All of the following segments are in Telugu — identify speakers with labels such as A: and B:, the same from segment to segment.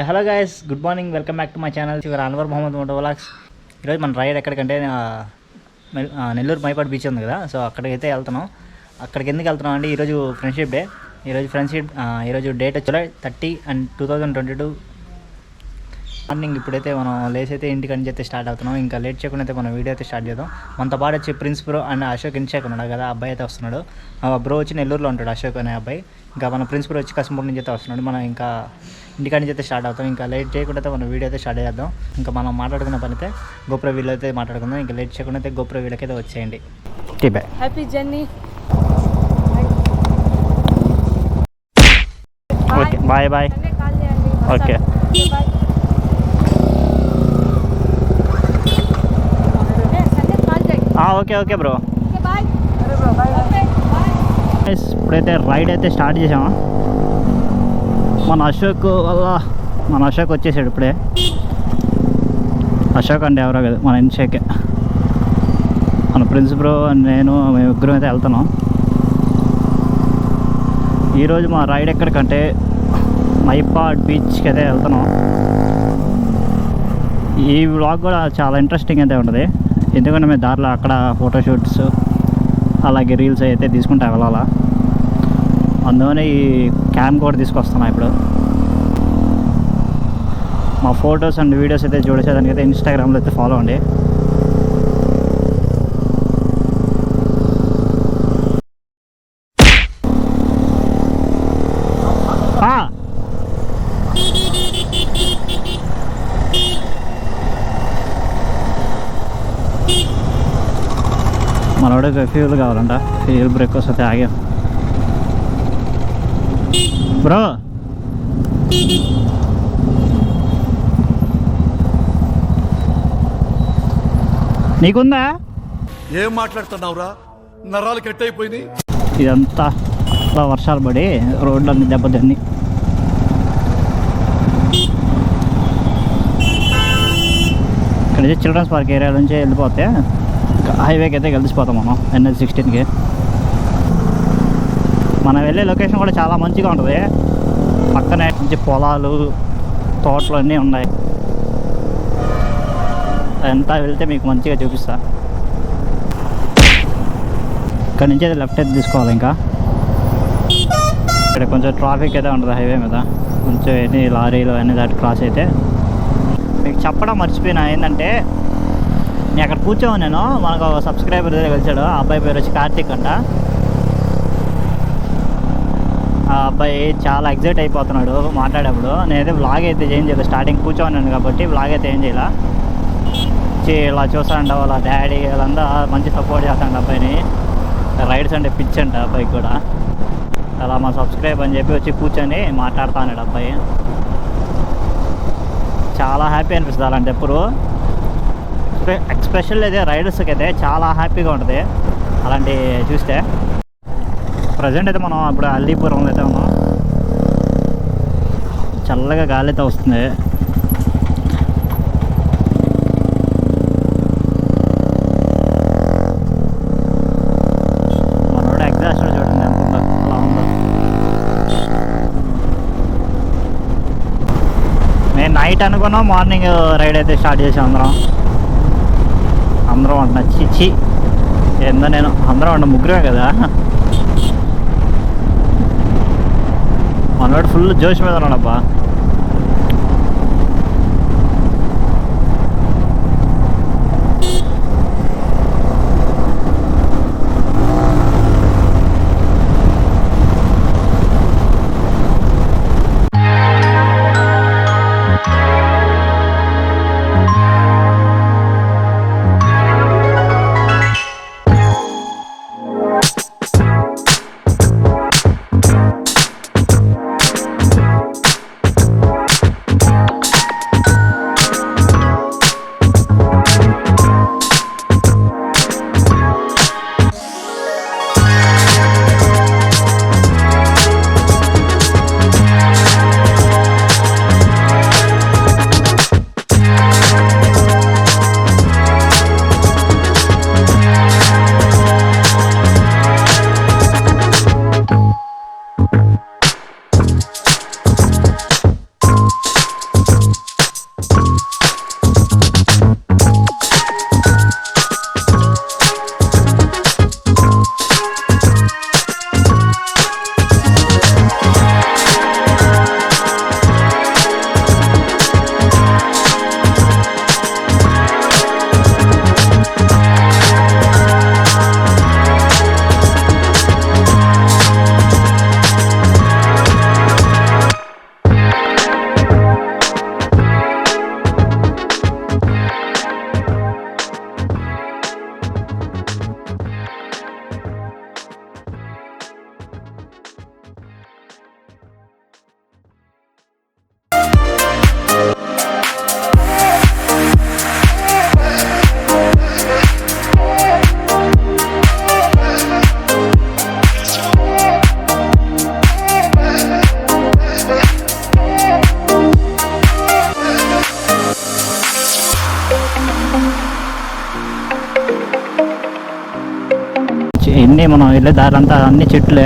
A: Hello guys, good morning. Welcome back to my channel your Anwarmohammadmotovlogs. ఈరోజు మన రైడ్ ఎక్కడికంటే నెల్లూరు మైపాడు బీచ్ ఉంది కదా, సో అక్కడికైతే వెళ్తున్నాం. అక్కడికి ఎందుకు వెళ్తున్నాం అంటే ఈరోజు ఫ్రెండ్షిప్ డే. ఈరోజు డేట్ జూలై 30 and 2022 మార్నింగ్. ఇప్పుడైతే మనం లేసైతే ఇంటికి అని చెప్పి స్టార్ట్ అవుతున్నాం. ఇంకా లేట్ చేయకుండా అయితే మనం వీడియో అయితే స్టార్ట్ చేద్దాం. మనతో పాటు వచ్చి ప్రిన్స్ బ్రో అండ్ అశోక్ ఇన్షాక్ ఉన్నాడు కదా, అబ్బాయి అయితే వస్తున్నాడు. బ్రో వచ్చి నెల్లూరులో ఉంటాడు, అశోక్ అనే అబ్బాయి. ఇంకా మన ప్రిన్స్ బ్రో వచ్చి కస్మూర్ నుంచి అయితే వస్తున్నాడు. మనం ఇంకా ఇంటికాడ నుంచి అయితే స్టార్ట్ అవుతాం. ఇంకా లేట్ చేయకుండా అయితే మనం వీడియో అయితే స్టార్ట్ చేద్దాం. ఇంకా మనం మాట్లాడుకున్న పని అయితే గోప్రో వీళ్ళు అయితే మాట్లాడుకుందాం. ఇంకా లేట్ చేయకుండా అయితే గోప్రో వీళ్ళకైతే వచ్చేయండి. Bye, happy journey. Okay, bye bye. Okay okay okay bro. ఇప్పుడైతే రైడ్ అయితే స్టార్ట్ చేసాము. మన అశోక్ వచ్చేసాడు ఇప్పుడే. అశోక్ అంటే ఎవరో కదా, మన ఇన్షాకే. మన ప్రిన్స్ బ్రో నేను మేము ఇద్దరం అయితే వెళ్తున్నాం. ఈరోజు మా రైడ్ ఎక్కడికంటే మైపాడ్ బీచ్కి అయితే వెళ్తున్నాం. ఈ వ్లాగ్ కూడా చాలా ఇంట్రెస్టింగ్ అయితే ఉంటుంది, ఎందుకంటే మేము దారిలో అక్కడ ఫోటోషూట్స్ అలాగే రీల్స్ అయితే తీసుకుంటా వెళ్ళాలా. అందువల్ల ఈ క్యామ్ కూడా తీసుకొస్తున్నా. ఇప్పుడు మా ఫొటోస్ అండ్ వీడియోస్ అయితే చూడేసేదానికి అయితే ఇన్స్టాగ్రామ్లో అయితే ఫాలో అండి. మనోడికి ఫ్యూల్ కావాలంట, ఫ్యూల్ బ్రేక్ వస్తే ఆగా బ్రో. నీకుందా?
B: ఏం మాట్లాడుతున్నావురా, నరాలు కట్ అయిపోయింది.
A: ఇదంతా వర్షాలు పడి రోడ్లన్నీ దెబ్బతిన్ని. ఇక్కడ చిల్డ్రన్స్ పార్క్ ఏరియా నుంచి వెళ్ళిపోతే హైవేకి అయితే కలిసిపోతాం మనం, NH16కి. మనం వెళ్ళే లొకేషన్ కూడా చాలా మంచిగా ఉంటుంది. పక్కనే మంచి పొలాలు, తోటలు అన్నీ ఉన్నాయి. అదంతా వెళ్తే మీకు మంచిగా చూపిస్తా. ఇక్కడ నుంచి అయితే లెఫ్ట్ అయితే తీసుకోవాలి. ఇంకా ఇక్కడ కొంచెం ట్రాఫిక్ అయితే ఉంటుంది హైవే మీద, కొంచెం ఎన్ని లారీలు అన్నీ దాటి క్రాస్ అయితే. మీకు చెప్పడం మర్చిపోయినా ఏంటంటే, నేను అక్కడ కూర్చోను. నేను మనకు ఒక సబ్స్క్రైబర్ దగ్గర కలిసాడు. ఆ అబ్బాయి పేరు వచ్చి కార్తిక్ అంట. ఆ అబ్బాయి చాలా ఎగ్జైట్ అయిపోతున్నాడు మాట్లాడేప్పుడు. నేనైతే వ్లాగ్ అయితే ఏం చేయలేదు, స్టార్టింగ్ కూర్చోన్నాను కాబట్టి వ్లాగ్ అయితే ఏం చేయాల. ఇలా చూస్తానంట వాళ్ళ డాడీ వాళ్ళంతా మంచి సపోర్ట్ చేస్తాడు అబ్బాయిని. రైడ్స్ అంటే పిచ్ అంట అబ్బాయికి కూడా. అలా మా సబ్స్క్రైబ్ అని చెప్పి వచ్చి కూర్చొని మాట్లాడుతాడు అబ్బాయి. చాలా హ్యాపీ అనిపిస్తుంది అలాంటి ఎప్పుడు. ఎక్స్పెషల్ అయితే రైడర్స్కి అయితే చాలా హ్యాపీగా ఉంటుంది అలాంటి చూస్తే. ప్రజెంట్ అయితే మనం ఇప్పుడు అల్లీపురంలో అయితే ఉన్నాం. చల్లగా గాలి అయితే వస్తుంది. మనోడు ఎగ్జాస్ట్ చూడండి ఎంత ఉందో, అలా ఉందో. నేను నైట్ అనుకున్నాం, మార్నింగ్ రైడ్ అయితే స్టార్ట్ చేసాం అందరం అంటున్నా. చిచ్చి ఏందో, నేను అందరం అంట ముగ్గురే కదా. మనోడు ఫుల్ జోష్ మీద ఉన్నాడబ్బా. అన్నీ మనం వెళ్ళే దారంతా అన్ని చెట్లే,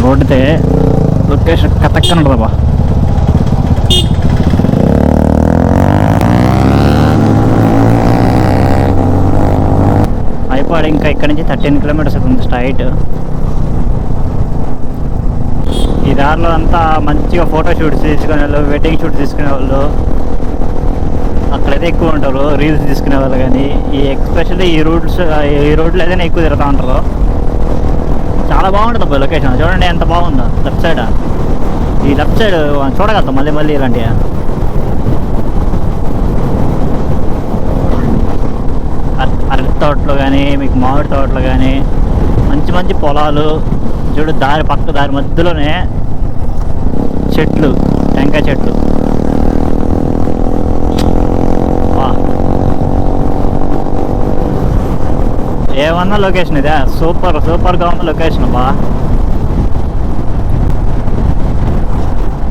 A: రోడ్డుతే లొకేషన్ కతక్కన ఉంటుందబ్బా. మైపాడు ఇంకా ఇక్కడ నుంచి 13 కిలోమీటర్స్ అవుతుంది స్ట్రైట్. ఈ దారిలో అంతా మంచిగా ఫోటో షూట్స్ తీసుకునే వాళ్ళు, వెడ్డింగ్ షూట్ తీసుకునే వాళ్ళు అక్కడైతే ఎక్కువ ఉంటారు. రీల్స్ తీసుకునే వాళ్ళు కానీ ఎస్పెషల్లీ ఈ రోడ్లు ఏదైనా ఎక్కువ తిరుగుతూ ఉంటారు. చాలా బాగుంటుంది అబ్బా లొకేషన్. చూడండి ఎంత బాగుందో. లెఫ్ట్ సైడ్, ఈ లెఫ్ట్ సైడ్ చూడగలుగుతాం మళ్ళీ ఇలాంటివి. అరటి తోటలు కానీ, మీకు మామిడి తోటలు కానీ, మంచి మంచి పొలాలు. చూడు దారి మధ్యలోనే చెట్లు, టెంకాయ చెట్లు. ఏమన్నా లొకేషన్ ఇదే, సూపర్గా ఉన్న లొకేషన్ బా.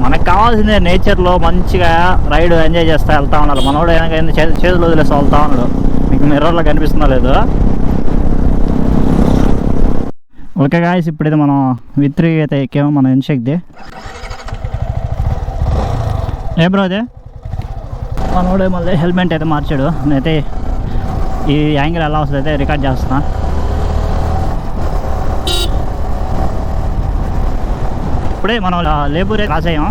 A: మనకు కావాల్సిందే నేచర్లో మంచిగా రైడ్ ఎంజాయ్ చేస్తా వెళ్తా ఉండాలి. మనోడు ఏదైనా చేతులు వదిలేసి వెళ్తా ఉన్నాడు. మీకు మిర్రర్లో కనిపిస్తుందో లేదు. ఓకే గాయస్, ఇప్పుడైతే మనం విత్రి అయితే ఎక్కాము. మనం ఎన్షెక్ది ఏ బ్రో అదే మనోడు మళ్ళీ హెల్మెట్ అయితే మార్చాడు. నేనైతే ఈ యాంగిల్ ఎలా వస్తుంది అయితే రికార్డ్ చేస్తున్నా. ఇప్పుడే మనం లేబూరే క్రాస్ అయ్యాం.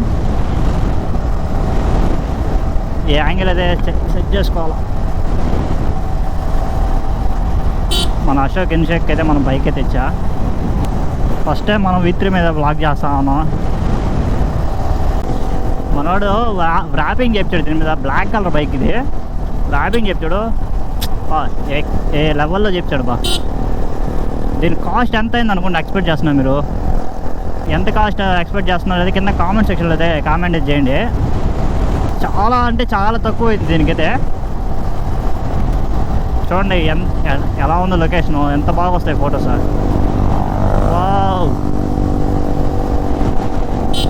A: ఈ యాంగిల్ అయితే సెట్ చేసుకోవాలి. మన అశోక్ ఇన్షేక్ అయితే మనం బైక్ అయితే తెచ్చా. ఫస్ట్ టైం మనం విత్రి మీద బ్లాక్ చేస్తా ఉన్నాం. మనోడు ర్యాపింగ్ చెప్పాడు దీని మీద. బ్లాక్ కలర్ బైక్ ఇది. ర్యాపింగ్ చెప్పాడు, ఏ లెవెల్లో చెప్పాడు బా. దీని కాస్ట్ ఎంత అయింది అనుకుంటే ఎక్స్పెక్ట్ చేస్తున్నారు మీరు? ఎంత కాస్ట్ ఎక్స్పెక్ట్ చేస్తున్నారు అది కింద కామెంట్ సెక్షన్లో అయితే కామెంట్ చేయండి. చాలా అంటే చాలా తక్కువ అయింది దీనికైతే. చూడండి ఎలా ఉందో లొకేషను, ఎంత బాగా వస్తాయి ఫొటోస్. వావ్,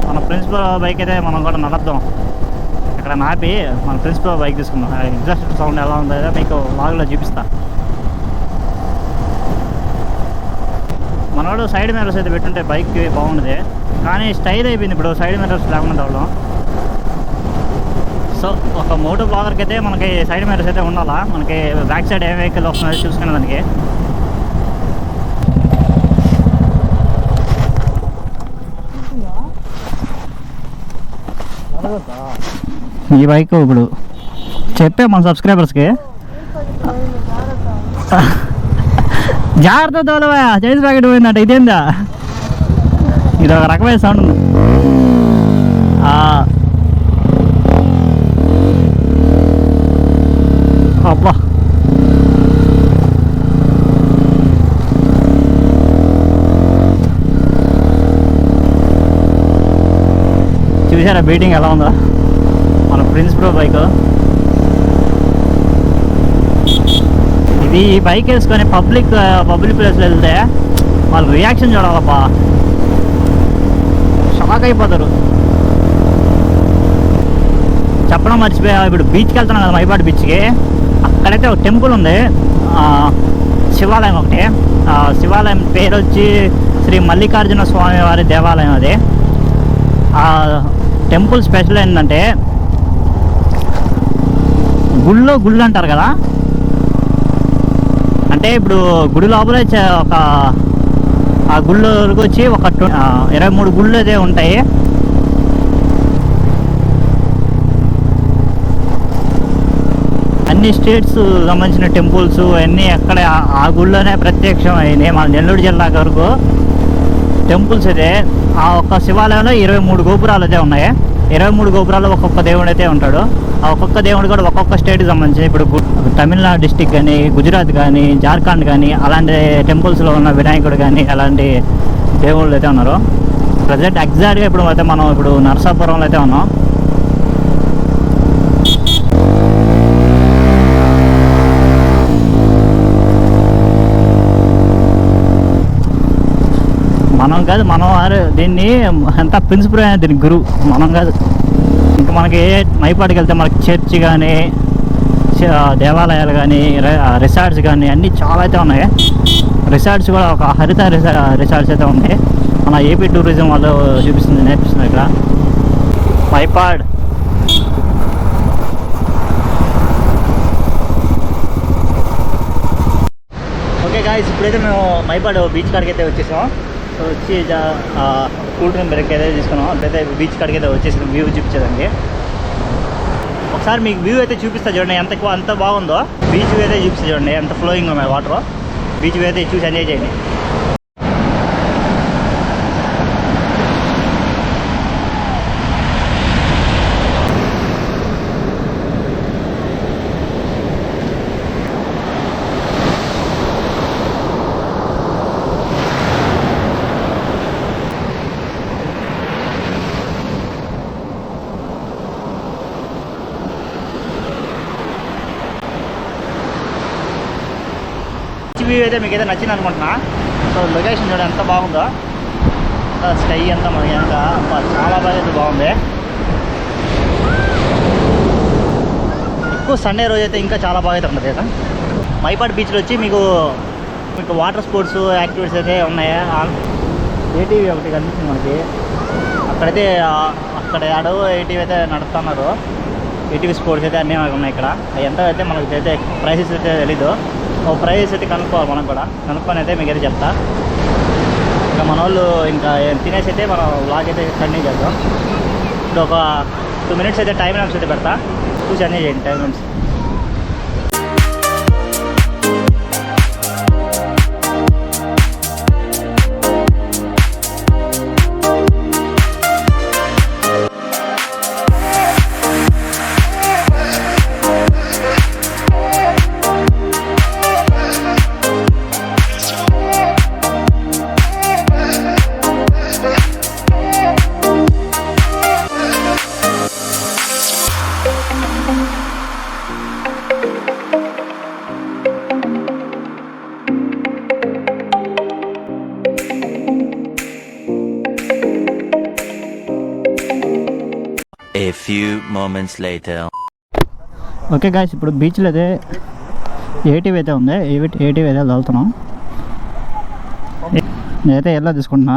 A: మన ప్రిన్సిపల్ బైక్ అయితే మనం కూడా నడద్దాం. ఇక్కడ నాపి మన ప్రిన్సిపల్ బైక్ తీసుకుందాం. ఎగ్జాస్ట్ సౌండ్ ఎలా ఉందో మీకు లాగ్లో చూపిస్తా. మనోడు సైడ్ మిర్రర్స్ అయితే పెట్టుంటే బైక్ బాగుండేది, కానీ స్టైల్ అయిపోయింది ఇప్పుడు సైడ్ మిర్రర్స్ లేకుండా అవడం. సో ఒక మోటో బ్లాగర్కి అయితే మనకి సైడ్ మిర్రర్స్ అయితే ఉండాలా. మనకి బ్యాక్ సైడ్ ఏ వెహికల్ వస్తుందో చూసుకునే దానికి. ఈ బైక్ ఇప్పుడు చెప్పే మన సబ్స్క్రైబర్స్కి జాగ్రత్త తోలవా, చేసి ప్యాకెట్ పోయిందంట. ఇదేందా, ఇది ఒక రకమైన సౌండ్ ఉంది. అబ్బా, చూసారా బీటింగ్ ఎలా ఉందో మన ప్రిన్స్ ప్రో బైక్. ఇది ఈ బైక్ వేసుకొని పబ్లిక్ ప్లేస్లో వెళ్తే వాళ్ళ రియాక్షన్ చూడాలబ్బా, షాక్ అయిపోతారు. చెప్పడం మర్చిపోయా, ఇప్పుడు బీచ్కి వెళ్తున్నాం కదా, మైపాడు బీచ్కి. అక్కడైతే ఒక టెంపుల్ ఉంది, శివాలయం ఒకటి. శివాలయం పేరు వచ్చి శ్రీ మల్లికార్జున స్వామి వారి దేవాలయం. అది ఆ టెంపుల్ స్పెషల్ ఏంటంటే గుళ్ళు అంటారు కదా, అంటే ఇప్పుడు గుడి లోపలే ఒక ఆ గుళ్ళకి వచ్చి ఒక 23 గుళ్ళు అయితే ఉంటాయి. అన్ని స్టేట్స్ సంబంధించిన టెంపుల్స్ అన్నీ అక్కడ ఆ గుళ్ళోనే ప్రత్యక్షం అయినాయి. మన నెల్లూరు జిల్లా వరకు టెంపుల్స్ అయితే ఆ ఒక్క శివాలయంలో 23 గోపురాలు అయితే ఉన్నాయి. 23 గోపురాలు ఒక్కొక్క దేవుడు అయితే ఉంటాడు. ఆ ఒక్కొక్క దేవుడు కూడా ఒక్కొక్క స్టేట్కి సంబంధించి, ఇప్పుడు తమిళనాడు డిస్టిక్ కానీ, గుజరాత్ కానీ, జార్ఖండ్ కానీ అలాంటి టెంపుల్స్లో ఉన్న వినాయకుడు కానీ అలాంటి దేవుళ్ళు అయితే ఉన్నారు. ప్రజెంట్ ఎగ్జాక్ట్గా ఇప్పుడు అయితే మనం నరసాపురంలో అయితే ఉన్నాం. మనం కాదు, మనం దీన్ని ఎంత ప్రిన్సిపల్ అయినా దీనికి గురువు మనం కాదు. ఇంకా మనకి మైపాడికి వెళ్తే మనకి చర్చి కానీ, దేవాలయాలు కానీ, రిసార్ట్స్ కానీ అన్నీ చాలా అయితే ఉన్నాయి. రిసార్ట్స్ కూడా ఒక హరిత రిసార్ట్స్ అయితే ఉంది. మన ఏపీ టూరిజం వాళ్ళు నేర్పిస్తున్నారు ఇక్కడ మైపాడ్. ఓకే గాయ్స్, ఇప్పుడైతే మేము మైపాడ్ బీచ్ కాడికి అయితే వచ్చేసాం. సో వచ్చి కూల్ డ్రింక్ బ్రేక్ అయితే తీసుకున్నాం. అప్పుడైతే బీచ్ కాడికి అయితే వచ్చేసాం వ్యూ చూపించేదానికి. ఒకసారి మీకు వ్యూ అయితే చూపిస్తా చూడండి, ఎంత బాగుందో. బీచ్ వ్యూ అయితే చూపిస్తా చూడండి, ఎంత ఫ్లోయింగ్ ఉన్నాయి వాటర్. బీచ్ వ్యూ అయితే చూసి ఎంజాయ్ చేయండి. వ్యూ అయితే మీకు అయితే నచ్చింది అనుకుంటున్నా. సో లొకేషన్ చూడండి ఎంత బాగుందో, స్కై అంతా మనకి అంతా చాలా బాగా అయితే బాగుంది. ఎక్కువ సండే రోజు అయితే ఇంకా చాలా బాగా అయితే ఉంటుంది కదా. మైపాడ్ బీచ్లో వచ్చి మీకు వాటర్ స్పోర్ట్స్ యాక్టివిటీస్ అయితే ఉన్నాయి. ఏటీవీ ఒకటి కనిపిస్తుంది మనకి, అక్కడైతే అక్కడ ఆడో ఏటీవీ అయితే నడుస్తున్నారు. ఏటీవీ స్పోర్ట్స్ అయితే అన్నీ ఉన్నాయి ఇక్కడ. అవి ఎంత అయితే మనకి అయితే ప్రైసెస్ అయితే తెలీదు. ఓ ప్రైస్ అయితే కనుక్కోవాలి మనం కూడా. కనుక్కొని అయితే మీకు అయితే చెప్తా. ఇంకా మన వాళ్ళు ఇంకా తినేసి అయితే మనం వ్లాగ్ అయితే కంటిన్యూ చేద్దాం. ఇప్పుడు ఒక 2 minutes అయితే టైం ల్యాప్స్ అయితే పెడతా, చూసి ఎంజాయ్ చేయండి time lapse.
C: A few moments later.
A: Okay guys, ఇప్పుడు బీచ్లో అయితే ఏటీవీ అయితే ఉంది. ఏటీవీ అయితే వెళ్తున్నాం. నేనైతే ఎలా తీసుకుంటున్నా.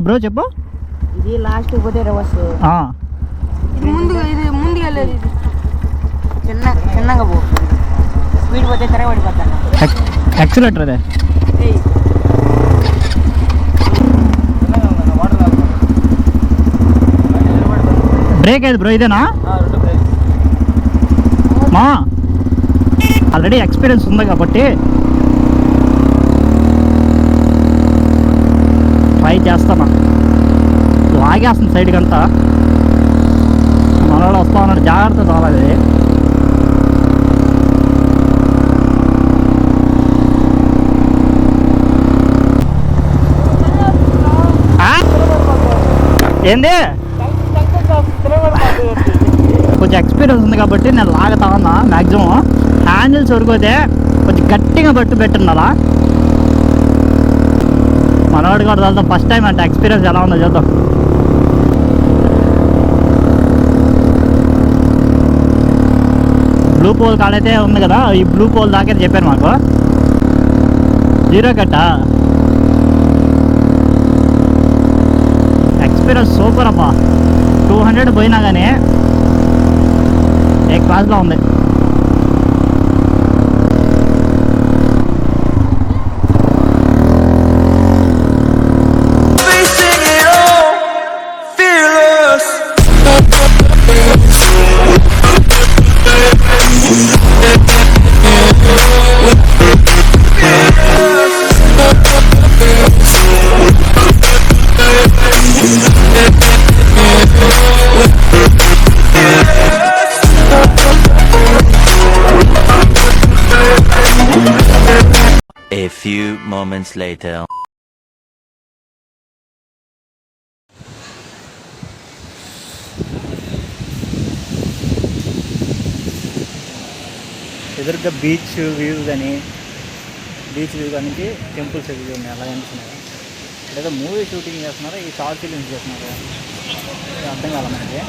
A: బ్రో చెప్పు.
D: ఇది లాస్ట్ పోతే రివర్స్. ముందుగా లేదు, ఇది చిన్నగా పో. స్పీడ్ పోతే తెరవడిపోతాను.
A: యాక్సిలేటర్ అదే. బ్రేక్ ఏది బ్రో, ఇదేనా? మా ఆల్రెడీ ఎక్స్పీరియన్స్ ఉంది కాబట్టి ట్రై చేస్తాను. లాగేస్తుంది సైడ్కి అంతా. మనలో వస్తా ఉన్నాడు, జాగ్రత్త చాలది. ఏంది? కొంచెం ఎక్స్పీరియన్స్ ఉంది కాబట్టి నేను లాగుతా ఉన్నా. మ్యాక్సిమం హ్యాండిల్స్ వరకు అయితే కొంచెం గట్టిగా పెట్టున్నారా. మనవాడు కూడా వెళ్తాం, ఫస్ట్ టైం అంటే ఎక్స్పీరియన్స్ ఎలా ఉందో చూద్దాం. బ్లూ పోల్ కాడైతే ఉంది కదా, ఈ బ్లూ పోల్ దాకా చెప్పారు మాకు. 0 కట్టా. ఎక్స్పీరియన్స్ సూపర్ అబ్బా. 200 పోయినా కానీ ఏ క్లాస్లో ఉంది.
C: A few moments later.
A: ఎదురుగా బీచ్ వ్యూ కానీ టెంపుల్స్ వ్యూ ఉన్నాయి, అలా అనిపిస్తున్నాయి. లేదా మూవీ షూటింగ్ చేస్తున్నారా ఈ షార్ట్ ఫిలిమ్స్ చేస్తున్నారా అర్థం కాల మనకి.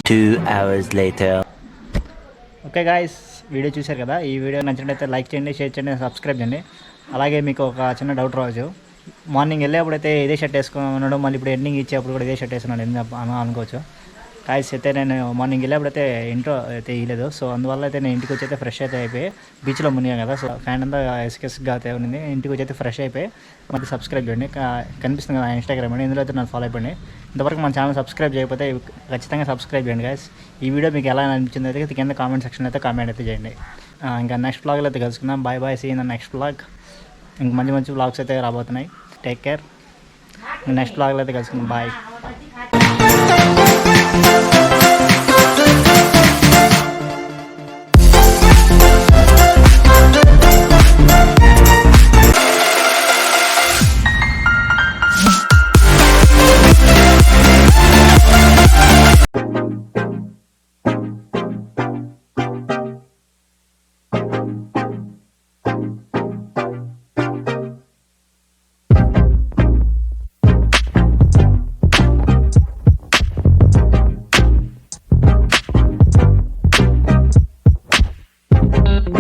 C: Two hours later.
A: Okay guys, video చూశారు కదా. ఈ వీడియో నచ్చినట్లయితే లైక్ చేయండి, షేర్ చేయండి, సబ్స్క్రైబ్ చేయండి. అలాగే మీకు ఒక చిన్న డౌట్ రావచ్చు, మార్నింగ్ వెళ్ళేప్పుడైతే ఇదే షర్ట్ వేసుకొని ఉన్నాడు, మళ్ళీ ఇప్పుడు ఎండింగ్ ఇచ్చేప్పుడు కూడా ఇదే షర్ట్ వేసుకున్నాడు ఎందుకు అనుకోవచ్చు. గాయస్ అయితే నేను మార్నింగ్ వెళ్ళేప్పుడైతే ఇంట్లో అయితే ఇవ్వలేదు. సో అందువల్ల అయితే నేను ఇంటికి వచ్చి అయితే ఫ్రెష్ అయితే అయిపోయి బీచ్లో మునిగాను కదా. సో ఫ్యాన్ అంతా ఎస్కెస్గా అయితే ఉంది. ఇంటికి వచ్చి అయితే ఫ్రెష్ అయిపోయి మళ్ళీ సబ్స్క్రైబ్ చేయండి. కనిపిస్తుంది కదా ఇన్స్టాగ్రామ్ అండి, ఇందులో అయితే నన్ను ఫాలో అయిపోండి. ఇంతవరకు మన ఛానల్ సబ్స్క్రైబ్ చేయకపోతే ఖచ్చితంగా సబ్స్క్రైబ్ చేయండి గాయస్. ఈ వీడియో మీకు ఎలా అనిపించింది అయితే కింద కామెంట్ సెక్షన్లో అయితే కామెంట్ అయితే చేయండి. ఇంకా నెక్స్ట్ వ్లాగ్లో అయితే కలుసుకుందాం. Bye bye, see in the next vlog. ఇంక మంచి మంచి వ్లాగ్స్ అయితే రాబోతున్నాయి. Take care. నెక్స్ట్ వ్లాగ్లో అయితే కలుసుకుందాం. బాయ్.